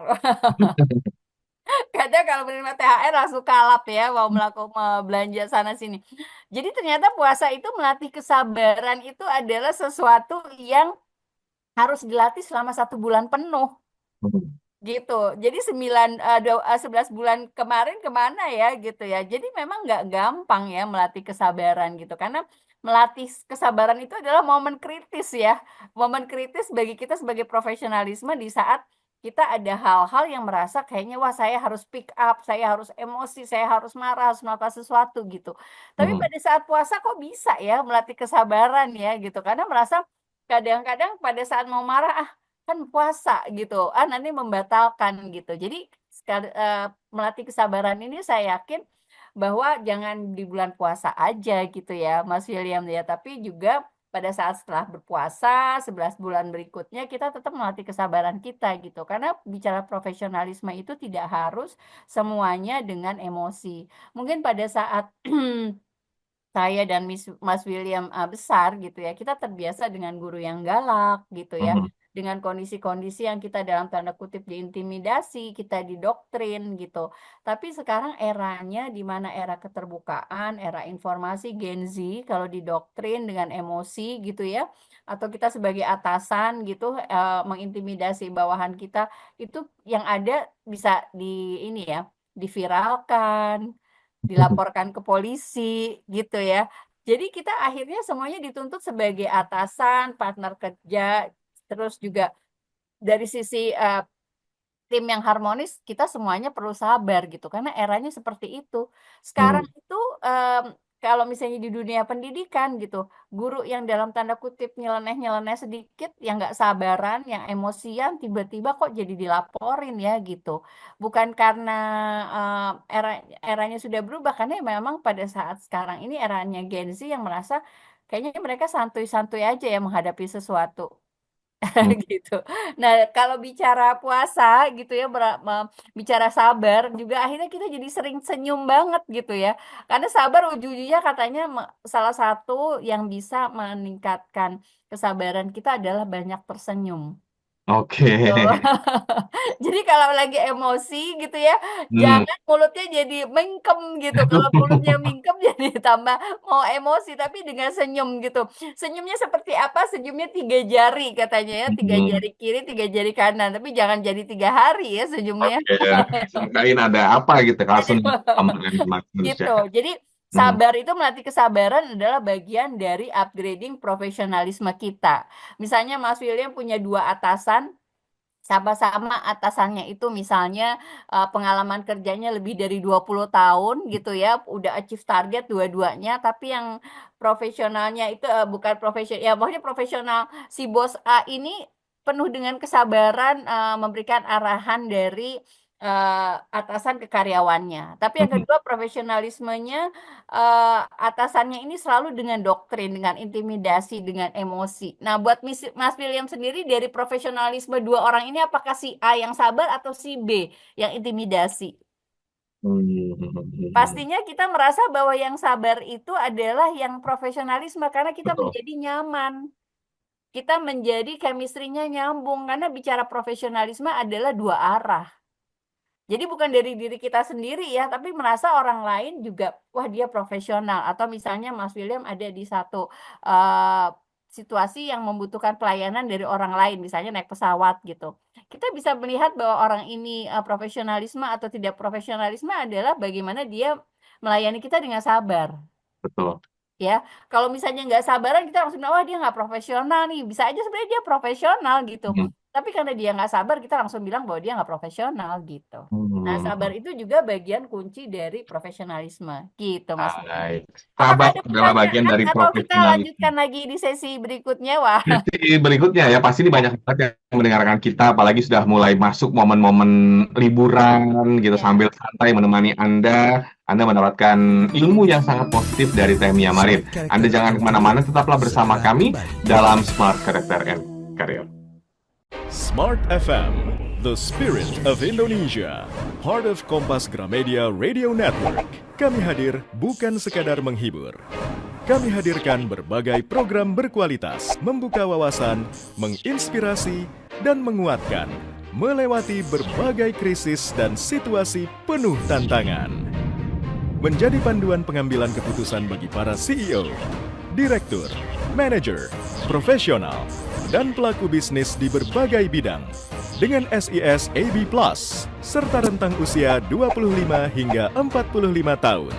Kadang kalau menerima THR langsung kalap ya, mau belanja sana sini. Jadi ternyata puasa itu melatih kesabaran itu adalah sesuatu yang harus dilatih selama 1 bulan penuh. Gitu. Jadi 11 bulan kemarin kemana ya gitu ya. Jadi memang nggak gampang ya melatih kesabaran gitu. Karena melatih kesabaran itu adalah momen kritis ya. Momen kritis bagi kita sebagai profesionalisme di saat kita ada hal-hal yang merasa kayaknya wah saya harus pick up, saya harus emosi, saya harus marah, harus melakukan sesuatu gitu. Tapi Hmm. pada saat puasa kok bisa ya melatih kesabaran ya gitu. Karena merasa kadang-kadang pada saat mau marah kan puasa gitu nanti membatalkan gitu jadi melatih kesabaran ini saya yakin bahwa jangan di bulan puasa aja gitu ya Mas William ya tapi juga pada saat setelah berpuasa 11 bulan berikutnya kita tetap melatih kesabaran kita gitu karena bicara profesionalisme itu tidak harus semuanya dengan emosi mungkin pada saat saya dan Mas William besar gitu ya, kita terbiasa dengan guru yang galak gitu ya, Hmm. dengan kondisi-kondisi yang kita dalam tanda kutip diintimidasi, kita didoktrin gitu. Tapi sekarang eranya di mana era keterbukaan, era informasi Gen Z, kalau didoktrin dengan emosi gitu ya, atau kita sebagai atasan gitu mengintimidasi bawahan kita, itu yang ada bisa di ini ya, diviralkan dilaporkan ke polisi gitu ya. Jadi kita akhirnya semuanya dituntut sebagai atasan, partner kerja, terus juga dari sisi tim yang harmonis kita semuanya perlu sabar gitu karena eranya seperti itu. Hmm. Sekarang itu kalau misalnya di dunia pendidikan gitu, guru yang dalam tanda kutip nyeleneh-nyeleneh sedikit, yang nggak sabaran, yang emosian, tiba-tiba kok jadi dilaporin ya gitu. Bukan karena eranya sudah berubah, karena memang pada saat sekarang ini eranya Gen Z yang merasa kayaknya mereka santuy-santuy aja ya menghadapi sesuatu. Hmm. Gitu. Nah, kalau bicara puasa gitu ya, bicara sabar juga akhirnya kita jadi sering senyum banget gitu ya. Karena sabar ujung-ujungnya katanya salah satu yang bisa meningkatkan kesabaran kita adalah banyak tersenyum. Oke. Gitu. Jadi kalau lagi emosi gitu ya, Hmm. jangan mulutnya jadi mingkem gitu. Kalau mulutnya mingkem jadi tambah mau emosi, tapi dengan senyum gitu. Senyumnya seperti apa? Senyumnya 3 jari katanya ya, 3 Hmm. jari kiri, 3 jari kanan. Tapi jangan jadi 3 hari ya senyumnya. Oke, sangkain ada apa gitu kalau Aduh. langsung sama manusia. Gitu. Jadi Hmm. sabar itu melatih kesabaran adalah bagian dari upgrading profesionalisme kita. Misalnya Mas William punya 2 atasan, sama-sama atasannya itu misalnya, pengalaman kerjanya lebih dari 20 tahun gitu ya, udah achieve target dua-duanya, tapi yang profesionalnya itu, bukan ya pokoknya profesional si bos A ini penuh dengan kesabaran, memberikan arahan dari, atasan ke karyawannya. Tapi yang Hmm. kedua profesionalismenya, atasannya ini selalu dengan doktrin, dengan intimidasi, dengan emosi. Nah, buat Mas William sendiri dari profesionalisme 2 orang ini apakah si A yang sabar atau si B yang intimidasi? Hmm. Pastinya kita merasa bahwa yang sabar itu adalah yang profesionalisme karena kita Betul. menjadi nyaman. Kita menjadi chemistry-nya nyambung karena bicara profesionalisme adalah 2 arah. Jadi bukan dari diri kita sendiri ya, tapi merasa orang lain juga, wah dia profesional. Atau misalnya Mas William ada di satu, situasi yang membutuhkan pelayanan dari orang lain, misalnya naik pesawat gitu. Kita bisa melihat bahwa orang ini, profesionalisme atau tidak profesionalisme adalah bagaimana dia melayani kita dengan sabar. Betul. Ya, kalau misalnya nggak sabaran kita langsung bilang, "Wah dia nggak profesional nih." Bisa aja sebenarnya dia profesional gitu, Hmm. tapi karena dia nggak sabar kita langsung bilang bahwa dia nggak profesional gitu. Nah Hmm. sabar itu juga bagian kunci dari profesionalisme, gitu Mas Willy. Baik. Apakah Sabar ada adalah bagian pertanyaan dari atau kita profesionalisme. lanjutkan lagi di sesi berikutnya? Wah, Di berikutnya ya, pasti ini banyak banget yang mendengarkan kita, apalagi sudah mulai masuk momen-momen liburan gitu, ya. sambil santai menemani Anda mendapatkan ilmu yang sangat positif dari Teh Mia Marin. Smart Character Anda jangan and kemana-mana, Career tetaplah bersama segera kami kembali. dalam Smart Character and Career. Smart FM, the spirit of Indonesia, part of Kompas Gramedia Radio Network. Kami hadir bukan sekadar menghibur. Kami hadirkan berbagai program berkualitas, membuka wawasan, menginspirasi, dan menguatkan, melewati berbagai krisis dan situasi penuh tantangan. Menjadi panduan pengambilan keputusan bagi para CEO, direktur, manajer, profesional, dan pelaku bisnis di berbagai bidang dengan SIS AB+, serta rentang usia 25 hingga 45 tahun.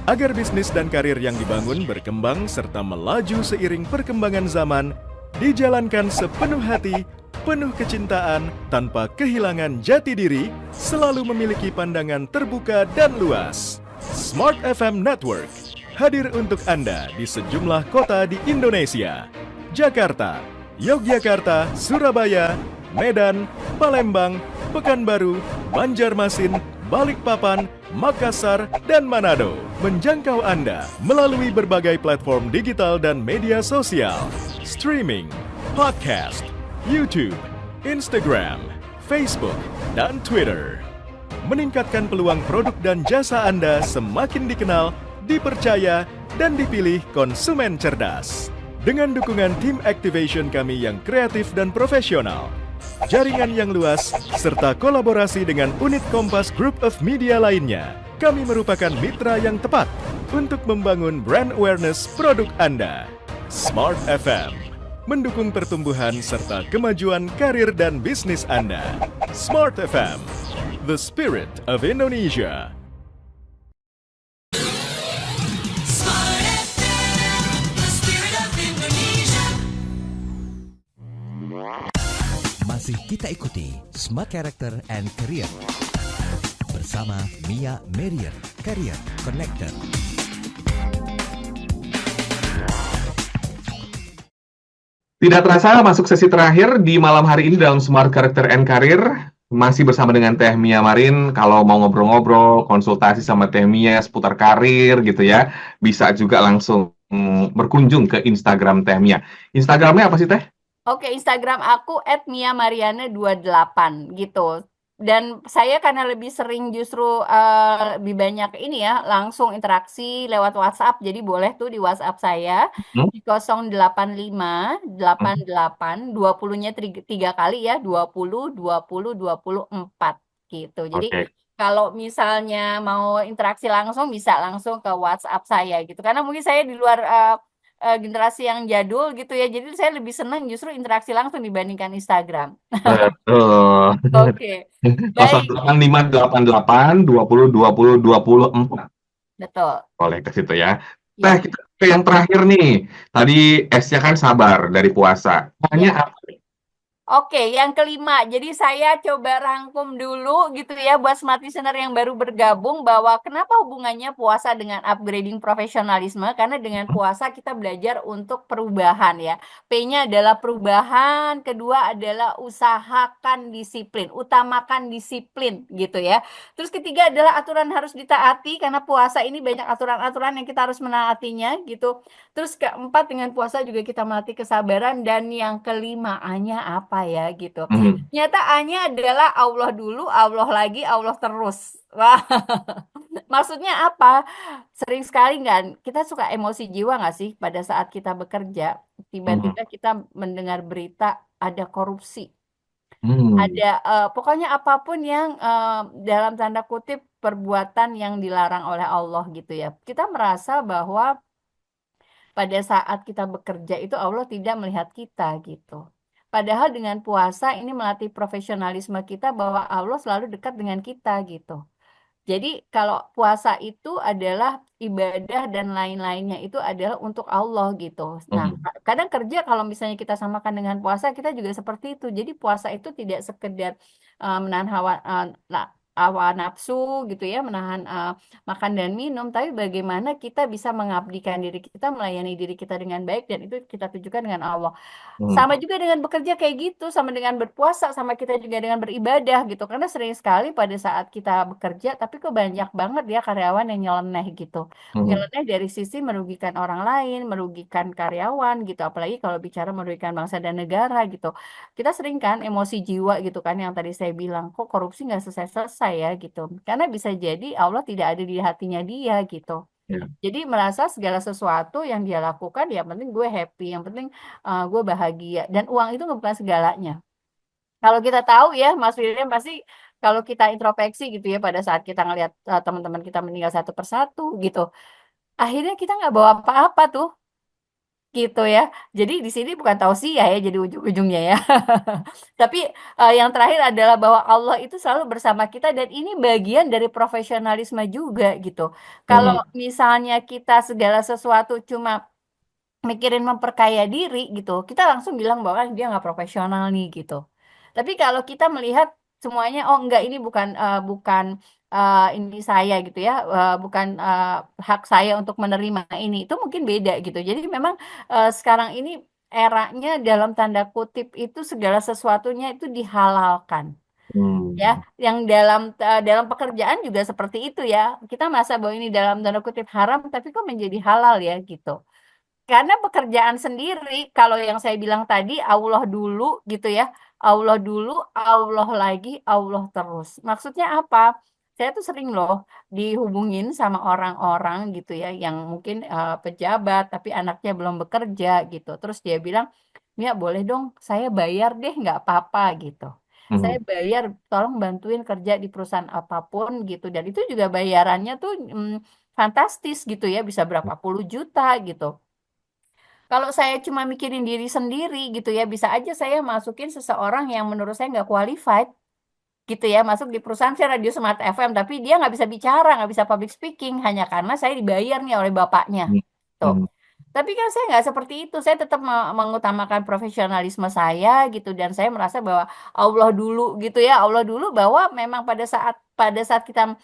Agar bisnis dan karir yang dibangun berkembang serta melaju seiring perkembangan zaman, dijalankan sepenuh hati, penuh kecintaan, tanpa kehilangan jati diri, selalu memiliki pandangan terbuka dan luas. Smart FM Network hadir untuk Anda di sejumlah kota di Indonesia. Jakarta, Yogyakarta, Surabaya, Medan, Palembang, Pekanbaru, Banjarmasin, Balikpapan, Makassar, dan Manado. Menjangkau Anda melalui berbagai platform digital dan media sosial, streaming, podcast, YouTube, Instagram, Facebook, dan Twitter. Meningkatkan peluang produk dan jasa Anda semakin dikenal, dipercaya, dan dipilih konsumen cerdas. Dengan dukungan tim activation kami yang kreatif dan profesional, jaringan yang luas, serta kolaborasi dengan unit Kompas Group of Media lainnya, kami merupakan mitra yang tepat untuk membangun brand awareness produk Anda. Smart FM mendukung pertumbuhan serta kemajuan karir dan bisnis Anda. Smart FM, the spirit of Indonesia. Smart FM, the spirit of Indonesia. Masih kita ikuti Smart Character and Career bersama Mia Marian, Career Connector. Tidak terasa masuk sesi terakhir di malam hari ini dalam Smart Character and Career. Masih bersama dengan Teh Mia Marin. Kalau mau ngobrol-ngobrol, konsultasi sama Teh Mia seputar karir gitu ya, bisa juga langsung berkunjung ke Instagram Teh Mia. Instagramnya apa sih Teh? Oke, Instagram aku @miamariana28 gitu. dan saya karena lebih sering justru lebih banyak ini ya langsung interaksi lewat WhatsApp. Jadi boleh tuh di WhatsApp saya Hmm? di 085 88 20-nya tiga kali ya, 20 20 24 gitu. Jadi Oke. kalau misalnya mau interaksi langsung bisa langsung ke WhatsApp saya gitu. Karena mungkin saya di luar generasi yang jadul gitu ya. Jadi saya lebih senang justru interaksi langsung dibandingkan Instagram. Betul. Oke, baik, 085 88 20 20 24. betul. Boleh ke situ ya. Nah, Ya, kita ke yang terakhir nih. Tadi S-nya kan sabar dari puasa. Hanya ya. apa? Oke, yang kelima. Jadi saya coba rangkum dulu gitu ya buat smart listener yang baru bergabung bahwa kenapa hubungannya puasa dengan upgrading profesionalisme? Karena dengan puasa kita belajar untuk perubahan ya. P-nya adalah perubahan, kedua adalah usahakan disiplin, utamakan disiplin gitu ya. Terus ketiga adalah aturan harus ditaati karena puasa ini banyak aturan-aturan yang kita harus menaatinya gitu. Terus keempat dengan puasa juga kita melatih kesabaran dan yang kelima A-nya apa ya gitu. Hmm. Ternyata A-nya adalah Allah dulu, Allah lagi, Allah terus. Wah, maksudnya apa? Sering sekali nggak kita suka emosi jiwa nggak sih pada saat kita bekerja, Hmm. tiba-tiba kita mendengar berita ada korupsi, Hmm. ada pokoknya apapun yang dalam tanda kutip perbuatan yang dilarang oleh Allah gitu ya. Kita merasa bahwa pada saat kita bekerja itu Allah tidak melihat kita gitu. Padahal dengan puasa ini melatih profesionalisme kita bahwa Allah selalu dekat dengan kita gitu. Jadi kalau puasa itu adalah ibadah dan lain-lainnya itu adalah untuk Allah gitu. Nah, Hmm. kadang kerja kalau misalnya kita samakan dengan puasa kita juga seperti itu. Jadi puasa itu tidak sekedar menahan hawa nafsu gitu ya, menahan makan dan minum, tapi bagaimana kita bisa mengabdikan diri kita, melayani diri kita dengan baik dan itu kita tujukan dengan Allah. Hmm. Sama juga dengan bekerja kayak gitu, sama dengan berpuasa, sama kita juga dengan beribadah gitu. Karena sering sekali pada saat kita bekerja, tapi kok banyak banget ya karyawan yang nyeleneh gitu. Hmm. Nyeleneh dari sisi merugikan orang lain, merugikan karyawan gitu. Apalagi kalau bicara merugikan bangsa dan negara gitu. Kita sering kan emosi jiwa gitu kan yang tadi saya bilang, kok korupsi nggak selesai-selesai ya gitu. Karena bisa jadi Allah tidak ada di hatinya dia gitu. Ya. Jadi merasa segala sesuatu yang dia lakukan ya penting gue happy, yang penting gue bahagia dan uang itu bukan segalanya. Kalau kita tahu ya Mas William pasti kalau kita introspeksi gitu ya pada saat kita ngelihat teman-teman kita meninggal satu persatu gitu, akhirnya kita nggak bawa apa-apa tuh gitu ya. Jadi di sini bukan tausiah ya jadi ujung-ujungnya ya. Tapi yang terakhir adalah bahwa Allah itu selalu bersama kita dan ini bagian dari profesionalisme juga gitu. Kalau Hmm. misalnya kita segala sesuatu cuma mikirin memperkaya diri gitu, kita langsung bilang bahwa "Ah, dia nggak profesional nih gitu. Tapi kalau kita melihat semuanya, oh enggak ini bukan ini saya gitu ya, bukan hak saya untuk menerima ini, itu mungkin beda gitu. Jadi memang sekarang ini eranya dalam tanda kutip itu segala sesuatunya itu dihalalkan. Ya, Hmm. yang dalam pekerjaan juga seperti itu ya. Kita merasa bahwa ini dalam tanda kutip haram, tapi kok menjadi halal ya gitu. Karena pekerjaan sendiri, kalau yang saya bilang tadi, Allah dulu gitu ya. Allah dulu, Allah lagi, Allah terus. Maksudnya apa? Saya tuh sering loh dihubungin sama orang-orang gitu ya, yang mungkin pejabat, tapi anaknya belum bekerja gitu. Terus dia bilang, Mia boleh dong, saya bayar deh, nggak apa-apa gitu. Saya Hmm. bayar, tolong bantuin kerja di perusahaan apapun gitu. Dan itu juga bayarannya tuh fantastis gitu ya, bisa berapa puluh juta gitu. Kalau saya cuma mikirin diri sendiri gitu ya, bisa aja saya masukin seseorang yang menurut saya nggak qualified gitu ya, masuk di perusahaan saya Radio Smart FM, tapi dia nggak bisa bicara, nggak bisa public speaking, hanya karena saya dibayar nih oleh bapaknya. Hmm. Tuh. Hmm. Tapi kan saya nggak seperti itu. Saya tetap mengutamakan profesionalisme saya gitu dan saya merasa bahwa Allah dulu gitu ya, Allah dulu bahwa memang pada saat kita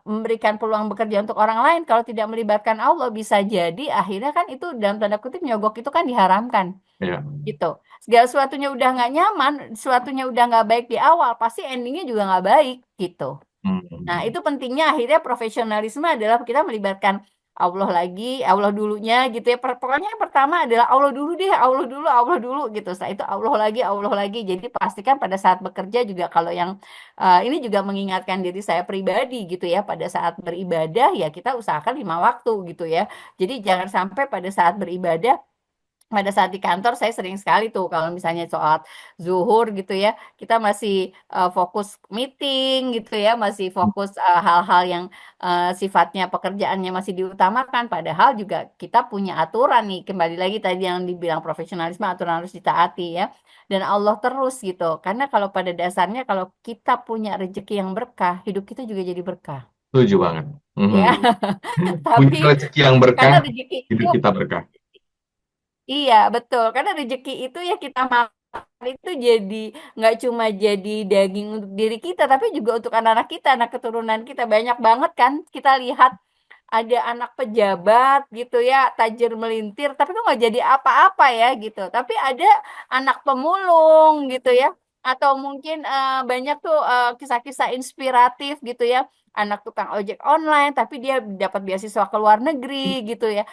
memberikan peluang bekerja untuk orang lain kalau tidak melibatkan Allah bisa jadi akhirnya kan itu dalam tanda kutip nyogok itu kan diharamkan Ya. gitu. Segala sesuatunya udah nggak nyaman, sesuatunya udah nggak baik di awal, pasti endingnya juga nggak baik gitu. Nah, Hmm. itu pentingnya akhirnya profesionalisme adalah kita melibatkan Allah lagi, Allah dulunya gitu ya. Pokoknya yang pertama adalah Allah dulu deh, Allah dulu gitu. Setelah itu Allah lagi, Allah lagi. Jadi pastikan pada saat bekerja juga kalau yang ini juga mengingatkan diri saya pribadi gitu ya. Pada saat beribadah ya kita usahakan 5 waktu gitu ya. Jadi jangan sampai pada saat beribadah, pada saat di kantor saya sering sekali tuh kalau misalnya sholat zuhur gitu ya, kita masih fokus meeting gitu ya, masih fokus hal-hal yang sifatnya pekerjaannya masih diutamakan, padahal juga kita punya aturan nih, kembali lagi tadi yang dibilang profesionalisme, aturan harus ditaati ya, dan Allah terus gitu, karena kalau pada dasarnya kalau kita punya rezeki yang berkah, hidup kita juga jadi berkah Setuju banget. ya. Mhm. Punya Tapi rezeki yang berkah, karena rezeki itu, hidup kita berkah. iya, betul. Karena rezeki itu ya kita makan itu jadi nggak cuma jadi daging untuk diri kita, tapi juga untuk anak-anak kita, anak keturunan kita. Banyak banget kan kita lihat ada anak pejabat gitu ya, tajir melintir, tapi kok nggak jadi apa-apa ya gitu. Tapi ada anak pemulung gitu ya, atau mungkin banyak tuh kisah-kisah inspiratif gitu ya. Anak tukang ojek online, tapi dia dapat beasiswa ke luar negeri gitu ya.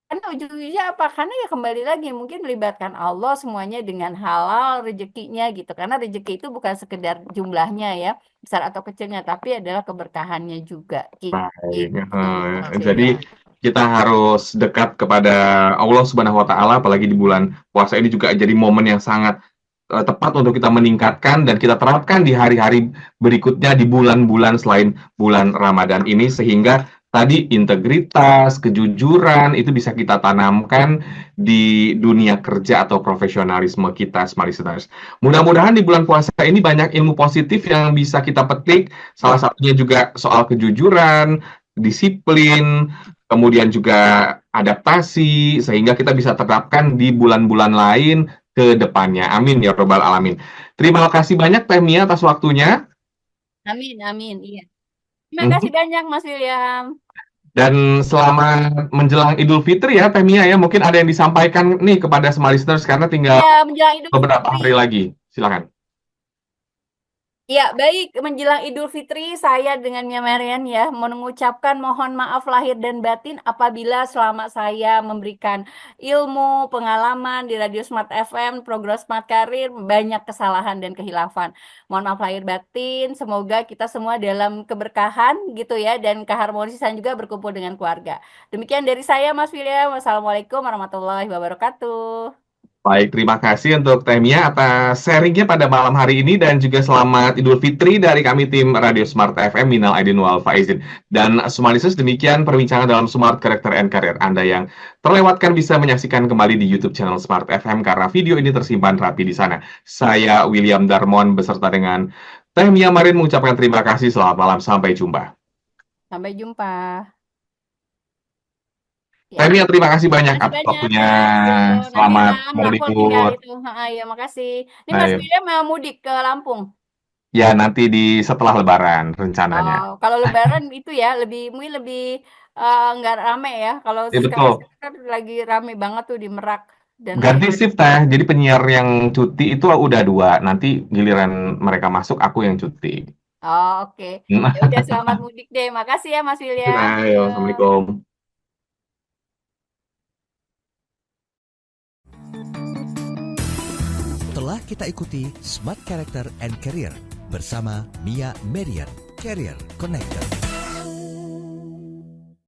Karena ujung-ujungnya apa? Karena ya kembali lagi mungkin melibatkan Allah semuanya dengan halal rezekinya gitu. Karena rezeki itu bukan sekedar jumlahnya ya, besar atau kecilnya, tapi adalah keberkahannya juga Baik. gitu, Mas Jadi William. kita harus dekat kepada Allah Subhanahu wa taala, apalagi di bulan puasa ini juga jadi momen yang sangat tepat untuk kita meningkatkan dan kita terapkan di hari-hari berikutnya di bulan-bulan selain bulan Ramadan ini, sehingga tadi integritas, kejujuran itu bisa kita tanamkan di dunia kerja atau profesionalisme kita, smart listeners. Mudah-mudahan di bulan puasa ini banyak ilmu positif yang bisa kita petik. Salah satunya juga soal kejujuran, disiplin, kemudian juga adaptasi, sehingga kita bisa terapkan di bulan-bulan lain ke depannya. Amin ya robbal alamin. Terima kasih banyak Teh Mia atas waktunya. Amin, amin, iya. Terima kasih Mhm. banyak Mas William. Dan selamat menjelang Idul Fitri ya Teh Mia ya. Mungkin ada yang disampaikan nih kepada semua listeners karena tinggal Ya, menjelang Idul beberapa Fitri. hari lagi. Silakan. Ya, baik. Menjelang Idul Fitri, saya dengan Mia Marian ya, mengucapkan mohon maaf lahir dan batin apabila selama saya memberikan ilmu, pengalaman di Radio Smart FM, program Smart Karir, banyak kesalahan dan kehilafan. Mohon maaf lahir batin, semoga kita semua dalam keberkahan gitu ya, dan keharmonisan juga berkumpul dengan keluarga. Demikian dari saya, Mas William. Wassalamualaikum warahmatullahi wabarakatuh. Baik, terima kasih untuk Teh Mia atas sharingnya pada malam hari ini dan juga selamat Idul Fitri dari kami tim Radio Smart FM Minal Aidin wal Faizin. Dan semua listeners, demikian perbincangan dalam Smart Character and Career. Anda yang terlewatkan bisa menyaksikan kembali di YouTube channel Smart FM karena video ini tersimpan rapi di sana. Saya William Darmon beserta dengan Teh Mia Marin mengucapkan terima kasih. Selamat malam, sampai jumpa. Sampai jumpa. Teh Ya. Mia, terima kasih banyak Makasih atas banyak waktunya. Mas. Yo, nanti Selamat maaf kalau tinggal berlibur. itu. Ya, makasih. Ini Mas Ayo. William mau mudik ke Lampung. Ya, nanti di setelah Lebaran rencananya. Oh, kalau Lebaran itu ya mungkin lebih nggak rame ya. Kalau Ya, sekarang betul. kan lagi rame banget tuh di Merak dan lain. Ganti shift Teh. Jadi penyiar yang cuti itu udah 2. Nanti giliran mereka masuk, aku yang cuti. Oh, oke. Ya udah selamat mudik deh. Makasih ya Mas William. Ayo, Yo. Assalamualaikum. Telah kita ikuti Smart Character and Career bersama Mia Marian, Career Connector.